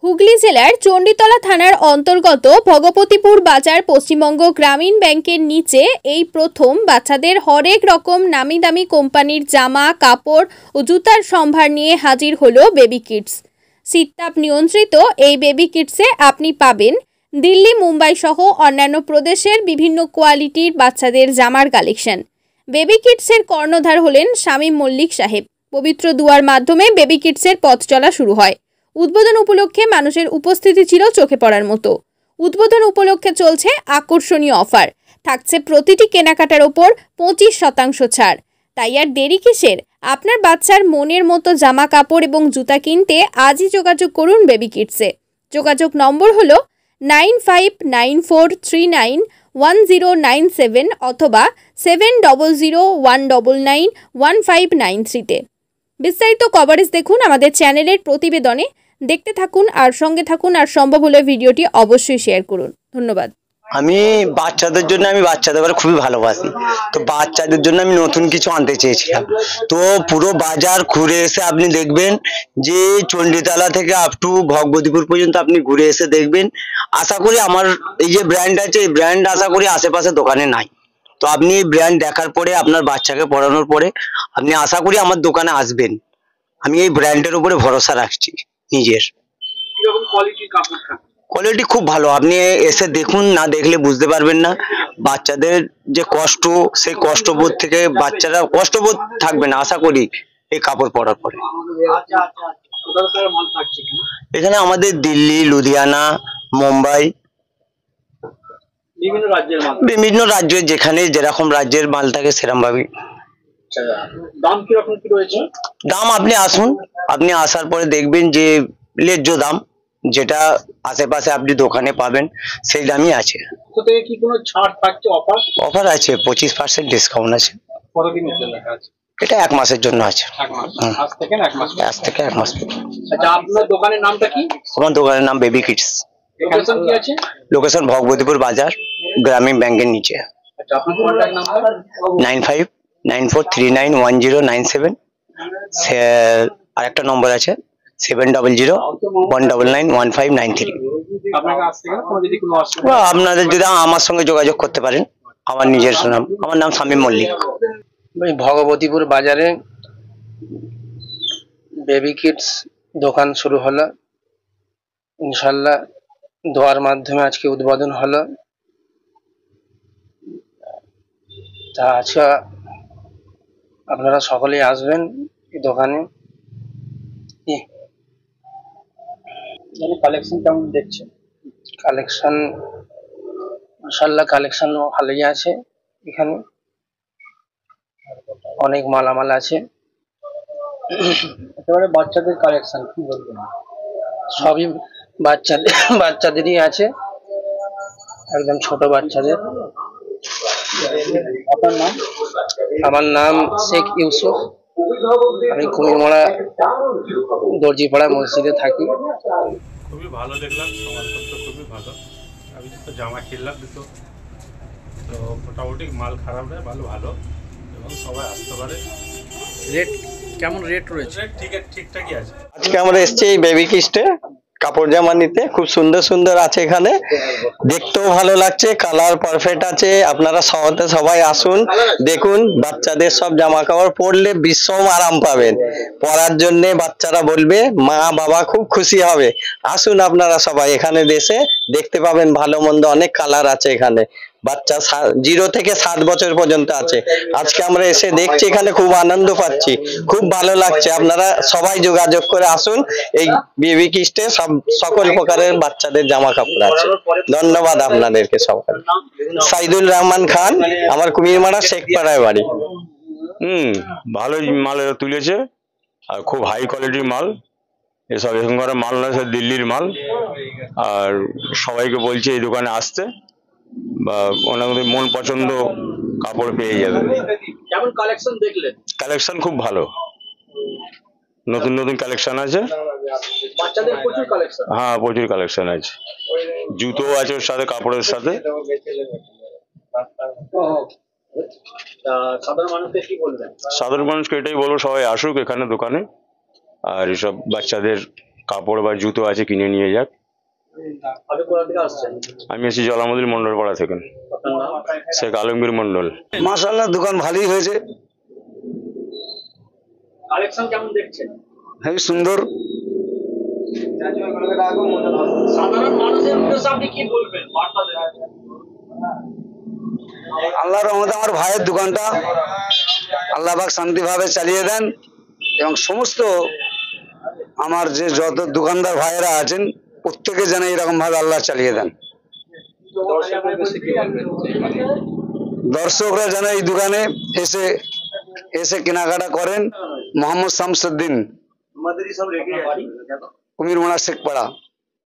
হুগলি জেলার চণ্ডীতলা থানার অন্তর্গত ভগবতীপুর বাজার পশ্চিমবঙ্গ গ্রামীণ ব্যাংকের নিচে এই প্রথম বাচ্চাদের হরেক রকম নামি দামি কোম্পানির জামা কাপড় ও জুতার সম্ভার নিয়ে হাজির হলো বেবি কিডস। শীততাপ নিয়ন্ত্রিত এই বেবি কিডসে আপনি পাবেন দিল্লি, মুম্বাই সহ অন্যান্য প্রদেশের বিভিন্ন কোয়ালিটির বাচ্চাদের জামার কালেকশন। বেবি কিডসের কর্ণধার হলেন শামীম মল্লিক সাহেব। পবিত্র দুয়ার মাধ্যমে বেবি কিডসের পথ চলা শুরু হয়। উদ্বোধন উপলক্ষে মানুষের উপস্থিতি ছিল চোখে পড়ার মতো। উদ্বোধন উপলক্ষে চলছে আকর্ষণীয় অফার, থাকছে প্রতিটি কেনাকাটার ওপর 25% ছাড়। তাই আর দেরি কিসের? আপনার বাচ্চার মনের মতো জামা কাপড় এবং জুতা কিনতে আজই যোগাযোগ করুন বেবি কিডসে। যোগাযোগ নম্বর হলো 9594391097 অথবা 7001991593-তে। বিস্তারিত কভারেজ দেখুন আমাদের চ্যানেলের প্রতিবেদনে। দেখতে থাকুন আর সঙ্গে থাকুন, আর সম্ভব হলে ভিডিওটি অবশ্যই শেয়ার করুন। ধন্যবাদ। আমি বাচ্চাদের জন্য বাচ্চাদের খুবই ভালোবাসি, তো বাচ্চাদের জন্য আমি নতুন কিছু আনতে চেয়েছিলাম। তো পুরো বাজার ঘুরে এসে আপনি দেখবেন যে চণ্ডীতলা থেকে আপ টু ভগবতীপুর পর্যন্ত আপনি ঘুরে এসে দেখবেন। আশা করি আমার এই যে ব্র্যান্ড আছে, এই ব্র্যান্ড আশা করি আশেপাশে দোকানে নাই। তো আপনি এই ব্র্যান্ড দেখার পরে আপনার বাচ্চাকে পড়ানোর পরে আপনি আশা করি আমার দোকানে আসবেন। আমি এই ব্র্যান্ডের উপরে ভরসা রাখছি নিজের। কোয়ালিটি খুব ভালো, আপনি এসে দেখুন, না দেখলে বুঝতে পারবেন না। বাচ্চাদের যে কষ্ট, সেই কষ্টবোধ থেকে বাচ্চারা কষ্টবোধ থাকবে না আশা করি এই কাপড় পরার পরে। এখানে আমাদের দিল্লি, লুধিয়ানা, মুম্বাই, বিভিন্ন রাজ্যের যেখানে যেরকম রাজ্যের মাল থাকে সেরকম ভাবে। দাম কিরকম কি রয়েছে? দাম আপনি আসুন, আপনি আসার পরে দেখবেন যে ন্যায্য দাম যেটা আশেপাশে আপনি দোকানে পাবেন সেই দামই আছে। কি কোনো ছাড় থাকছে? অফার আছে, 25% ডিসকাউন্ট আছে। কতদিনের জন্য আছে? এটা 1 মাসের জন্য আছে। আজ থেকে 1 মাস? আজ থেকে 1 মাস। আচ্ছা, আপনার দোকানের নামটা কি? আমার দোকানের নাম বেবি কিডস। লোকেশন কি আছে? লোকেশন ভগবতীপুর বাজার, গ্রামীণ ব্যাংকের নিচে। আচ্ছা, আপনার কন্টাক্ট নাম্বার? 9594391097। আরেকটা নম্বর আছে 7001991593। আপনাদের যদি আমার সঙ্গে যোগাযোগ করতে পারেন। আমার নিজের নাম, আমার নাম শামীম মল্লিক। ভগবতীপুর বাজারে বেবি কিডস দোকান শুরু হলো, ইনশাল্লাহ দোয়ার মাধ্যমে আজকে উদ্বোধন হলো। তা আচ্ছা, আপনারা সকলেই আসবেন এই দোকানে। কালেকশন কেমন দেখছেন? কালেকশন ইনশাল্লাহ কালেকশন ভালোই আছে, এখানে অনেক মালামাল আছে। একেবারে বাচ্চাদের কালেকশন কি বলবেন? সবই বাচ্চাদেরই আছে, একদম ছোট বাচ্চাদের। আপনার নাম? আমার নাম শেখ ইউসুফ, আমি কুমিরমারা দর্জিপাড়া মসজিদে থাকি। খুবই ভালো দেখলাম, সামানপত্র খুবই ভালো। আমি তো জামা কিনলাম দুটো, তো মোটামুটি মাল খারাপ নয়, ভালো ভালো, এবং সবাই আসতে পারে। রেট কেমন রেট রয়েছে? ঠিকঠাকই আছে। আজকে আমরা এসেছি এই বেবি কিডসে কাপড় জামা নিতে। খুব সুন্দর সুন্দর আছে এখানে, দেখতেও ভালো লাগছে, কালার পারফেক্ট আছে। আপনারা সবাই আসুন, দেখুন। বাচ্চাদের সব জামা কাপড় পরলে ভীষণ আরাম পাবেন। পরার জন্য বাচ্চারা বলবে, মা বাবা খুব খুশি হবে। আসুন আপনারা সবাই এখানে দেশে দেখতে পাবেন ভালো মন্দ অনেক কালার আছে এখানে। বাচ্চা 0 থেকে 7 বছর পর্যন্ত আছে। আজকে আমরা এসে দেখছি, এখানে খুব আনন্দ পাচ্ছি, খুব ভালো লাগছে। আপনারা সবাই যোগাযোগ করে আসুন। এই বেবি কিডসে সকল প্রকারের বাচ্চাদের জামা কাপড় আছে। ধন্যবাদ আপনাদেরকে সবাই। সাইদুল রহমান খান, আমার কুমিরমারা শেখপাড়ায় বাড়ি। ভালো মাল তুলেছে, আর খুব হাই কোয়ালিটির মাল। এসব এখানকার মাল নয়, সব দিল্লির মাল। আর সবাইকে বলছি এই দোকানে আসতে, বা ওনাদের মন পছন্দ কাপড় পেয়ে যাবে। কেমন কালেকশন দেখলেন? কালেকশন খুব ভালো, নতুন নতুন কালেকশন আছে। বাচ্চাদের প্রচুর কালেকশন? হ্যাঁ, প্রচুর কালেকশন আছে। জুতো আছে ওর সাথে, কাপড়ের সাথে। সাধারণ মানুষকে কি বলবেন? সাধারণ মানুষকে এটাই বলবো, সবাই আসুক এখানে দোকানে, আর এসব বাচ্চাদের কাপড় বা জুতো আছে কিনে নিয়ে যাক। আপনি কোথা থেকে আসছেন? আমি এসেছি জলামুদুল মন্ডল পাড়া থেকে, আপনার নাম? শেখ আলমগীর মন্ডল। মাশাআল্লাহ দোকান ভালোই হয়েছে, কালেকশন কেমন দেখছেন? হেবি সুন্দর। সাধারণ মানুষের উদ্দেশ্যে আপনি কি বলবেন, বার্তা দেবেন? আল্লাহর রহমতে আমার ভাইয়ের দোকানটা আল্লাহ পাক শান্তিভাবে চালিয়ে দেন এবং সমস্ত আমার যে যত দোকানদার ভাইয়েরা আছেন প্রত্যেকে যেন এরকম ভাবে আল্লাহ চালিয়ে দেন। দর্শকের উদ্দেশ্যে কি বলবেন? দর্শকরা যেন এই দোকানে এসে এসে কেনাকাটা করেন। মোহাম্মদ শামসুদ্দিন, আমাদেরই সব রেখে কুমিরমারা শেখপাড়া।